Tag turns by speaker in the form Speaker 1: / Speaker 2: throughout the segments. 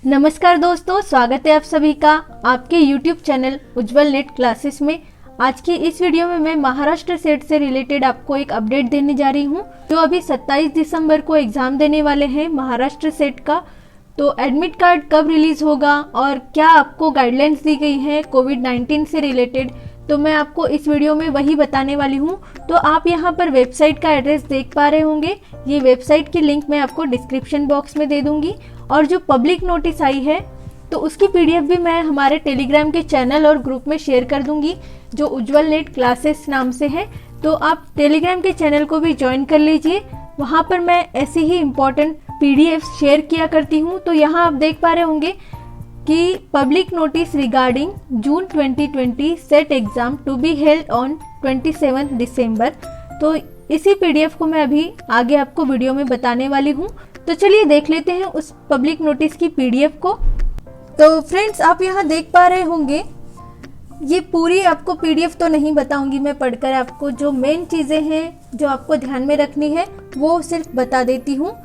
Speaker 1: नमस्कार दोस्तों, स्वागत है आप सभी का आपके YouTube चैनल उज्जवल नेट क्लासेस में। आज की इस वीडियो में मैं महाराष्ट्र सेट से रिलेटेड आपको एक अपडेट देने जा रही हूं, जो अभी 27 दिसंबर को एग्जाम देने वाले हैं महाराष्ट्र सेट का। तो एडमिट कार्ड कब रिलीज होगा और क्या आपको गाइडलाइंस दी गई है कोविड-19 से रिलेटेड, तो मैं आपको इस वीडियो में वही बताने वाली हूँ। तो आप यहाँ पर वेबसाइट का एड्रेस देख पा रहे होंगे। ये वेबसाइट की लिंक मैं आपको डिस्क्रिप्शन बॉक्स में दे दूंगी, और जो पब्लिक नोटिस आई है तो उसकी पीडीएफ भी मैं हमारे टेलीग्राम के चैनल और ग्रुप में शेयर कर दूंगी, जो उज्जवल नेट क्लासेस नाम से है। तो आप टेलीग्राम के चैनल को भी ज्वाइन कर लीजिए, वहाँ पर मैं ऐसे ही इम्पोर्टेंट पीडीएफ शेयर किया करती हूँ। तो यहाँ आप देख पा रहे होंगे कि public notice regarding June 2020 set exam to be held on 27 December. तो इसी पीडीएफ को मैं अभी आगे आपको वीडियो में बताने वाली हूँ। तो चलिए देख लेते हैं उस पब्लिक नोटिस की पीडीएफ को। तो फ्रेंड्स, आप यहाँ देख पा रहे होंगे, ये पूरी आपको पीडीएफ तो नहीं बताऊंगी मैं पढ़कर, आपको जो मेन चीज़ें हैं जो आपको ध्यान में रखनी है वो सिर्फ बता देती हूँ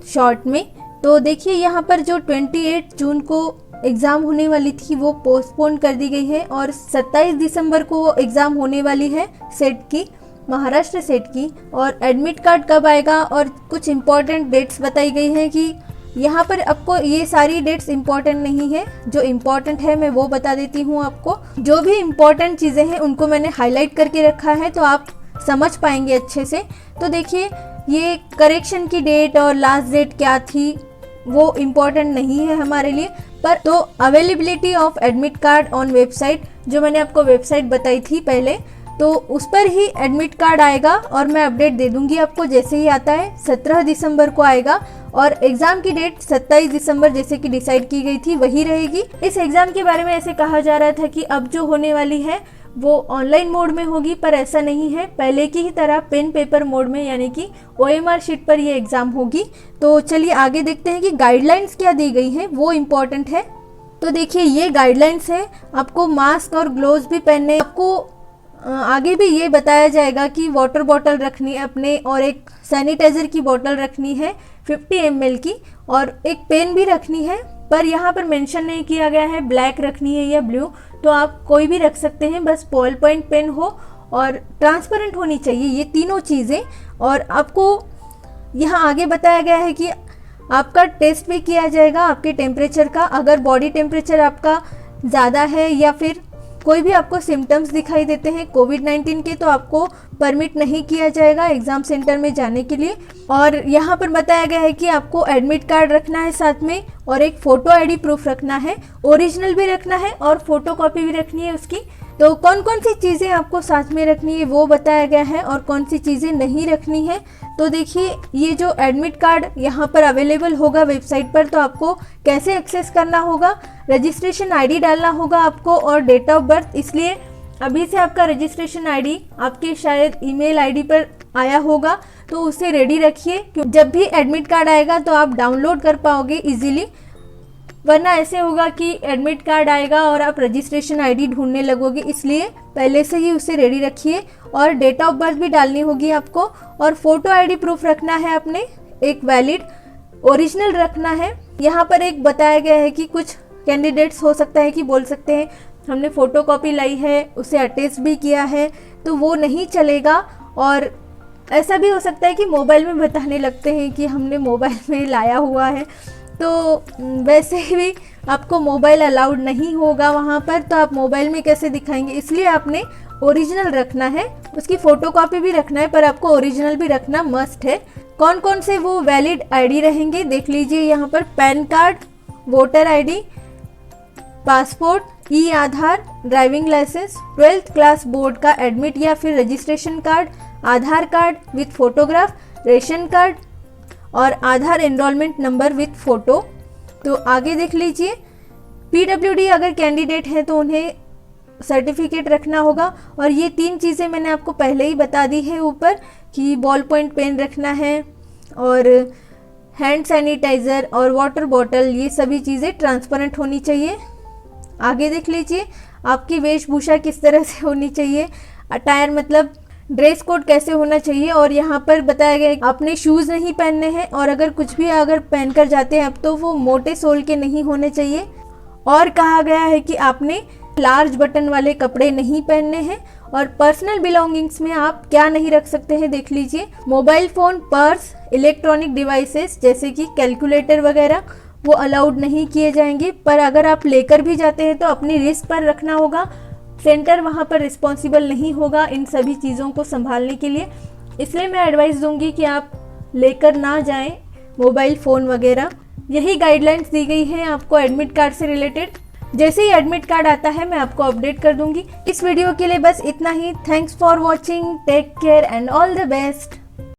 Speaker 1: शॉर्ट में। तो देखिए, यहाँ पर जो 28 जून को एग्ज़ाम होने वाली थी वो पोस्टपोन कर दी गई है, और 27 दिसंबर को वो एग्ज़ाम होने वाली है सेट की, महाराष्ट्र सेट की। और एडमिट कार्ड कब आएगा और कुछ इम्पॉर्टेंट डेट्स बताई गई हैं कि यहाँ पर आपको ये सारी डेट्स इम्पॉर्टेंट नहीं है, जो इम्पॉर्टेंट है मैं वो बता देती हूँ आपको। जो भी इम्पॉर्टेंट चीज़ें हैं उनको मैंने हाईलाइट करके रखा है, तो आप समझ पाएंगे अच्छे से। तो देखिए, ये करेक्शन की डेट और लास्ट डेट क्या थी वो इम्पॉर्टेंट नहीं है हमारे लिए, पर तो availability of admit card on website, जो मैंने आपको वेबसाइट बताई थी पहले, तो उस पर ही एडमिट कार्ड आएगा और मैं अपडेट दे दूंगी आपको जैसे ही आता है। 17 दिसंबर को आएगा, और एग्ज़ाम की डेट 27 दिसंबर जैसे कि डिसाइड की गई थी वही रहेगी। इस एग्ज़ाम के बारे में ऐसे कहा जा रहा था कि अब जो होने वाली है वो ऑनलाइन मोड में होगी, पर ऐसा नहीं है। पहले की ही तरह पेन पेपर मोड में, यानी कि OMR शीट पर ये एग्ज़ाम होगी। तो चलिए आगे देखते हैं कि गाइडलाइंस क्या दी गई हैं, वो इम्पॉर्टेंट है। तो देखिए, ये गाइडलाइंस है, आपको मास्क और ग्लोव्स भी पहनने, आपको आगे भी ये बताया जाएगा कि वाटर बॉटल रखनी है अपने, और एक सैनिटाइज़र की बॉटल रखनी है 50 ml की, और एक पेन भी रखनी है। पर यहाँ पर मेंशन नहीं किया गया है ब्लैक रखनी है या ब्लू, तो आप कोई भी रख सकते हैं, बस बॉल पॉइंट पेन हो और ट्रांसपेरेंट होनी चाहिए, ये तीनों चीज़ें। और आपको यहाँ आगे बताया गया है कि आपका टेस्ट भी किया जाएगा आपके टेम्परेचर का। अगर बॉडी टेम्परेचर आपका ज़्यादा है या फिर कोई भी आपको सिम्टम्स दिखाई देते हैं कोविड-19 के, तो आपको परमिट नहीं किया जाएगा एग्ज़ाम सेंटर में जाने के लिए। और यहाँ पर बताया गया है कि आपको एडमिट कार्ड रखना है साथ में, और एक फ़ोटो आईडी प्रूफ रखना है, ओरिजिनल भी रखना है और फोटो कॉपी भी रखनी है उसकी। तो कौन कौन सी चीज़ें आपको साथ में रखनी है वो बताया गया है, और कौन सी चीज़ें नहीं रखनी है। तो देखिए, ये जो एडमिट कार्ड यहाँ पर अवेलेबल होगा वेबसाइट पर, तो आपको कैसे एक्सेस करना होगा, रजिस्ट्रेशन आईडी डालना होगा आपको, और डेट ऑफ बर्थ। इसलिए अभी से आपका रजिस्ट्रेशन आईडी आपके शायद ईमेल आईडी पर आया होगा, तो उसे रेडी रखिए, क्योंकि जब भी एडमिट कार्ड आएगा तो आप डाउनलोड कर पाओगे इजीली। वरना ऐसे होगा कि एडमिट कार्ड आएगा और आप रजिस्ट्रेशन आईडी ढूंढने लगोगे, इसलिए पहले से ही उसे रेडी रखिए। और डेट ऑफ बर्थ भी डालनी होगी आपको, और फोटो आईडी प्रूफ रखना है अपने, एक वैलिड ओरिजिनल रखना है। यहाँ पर एक बताया गया है कि कुछ कैंडिडेट्स हो सकता है कि बोल सकते हैं हमने फ़ोटो कॉपी लाई है, उसे अटेस्ट भी किया है, तो वो नहीं चलेगा। और ऐसा भी हो सकता है कि मोबाइल में बताने लगते हैं कि हमने मोबाइल में लाया हुआ है, तो वैसे भी आपको मोबाइल अलाउड नहीं होगा वहाँ पर, तो आप मोबाइल में कैसे दिखाएंगे, इसलिए आपने ओरिजिनल रखना है। उसकी फ़ोटो कॉपी भी रखना है, पर आपको ओरिजिनल भी रखना मस्ट है। कौन कौन से वो वैलिड आईडी रहेंगे देख लीजिए यहाँ पर, PAN card, voter ID, passport, e Aadhaar, driving licence, 12th class board का एडमिट या फिर registration card, Aadhaar card with photograph, ration card, और Aadhaar enrolment number with photo. तो आगे देख लीजिए, PWD अगर कैंडिडेट है तो उन्हें सर्टिफिकेट रखना होगा। और ये 3 चीज़ें मैंने आपको पहले ही बता दी है ऊपर, कि बॉल पॉइंट पेन रखना है, और हैंड सैनिटाइज़र और वाटर बॉटल, ये सभी चीज़ें ट्रांसपेरेंट होनी चाहिए। आगे देख लीजिए, आपकी वेशभूषा किस तरह से होनी चाहिए, अटायर मतलब ड्रेस कोड कैसे होना चाहिए, और यहाँ पर बताया गया है आपने शूज़ नहीं पहनने हैं, और अगर कुछ भी अगर पहन कर जाते हैं अब तो वो मोटे सोल के नहीं होने चाहिए। और कहा गया है कि आपने लार्ज बटन वाले कपड़े नहीं पहनने हैं। और पर्सनल बिलोंगिंग्स में आप क्या नहीं रख सकते हैं देख लीजिए, mobile phone, purse, electronic devices जैसे कि कैलकुलेटर वगैरह वो अलाउड नहीं किए जाएंगे। पर अगर आप लेकर भी जाते हैं तो अपनी रिस्क पर रखना होगा, सेंटर वहाँ पर रिस्पॉन्सिबल नहीं होगा इन सभी चीज़ों को संभालने के लिए। इसलिए मैं एडवाइस दूंगी कि आप लेकर ना जाएं मोबाइल फ़ोन वगैरह। यही गाइडलाइंस दी गई है आपको एडमिट कार्ड से रिलेटेड। जैसे ही एडमिट कार्ड आता है मैं आपको अपडेट कर दूंगी। इस वीडियो के लिए बस इतना ही। Thanks for watching, take care and all the best.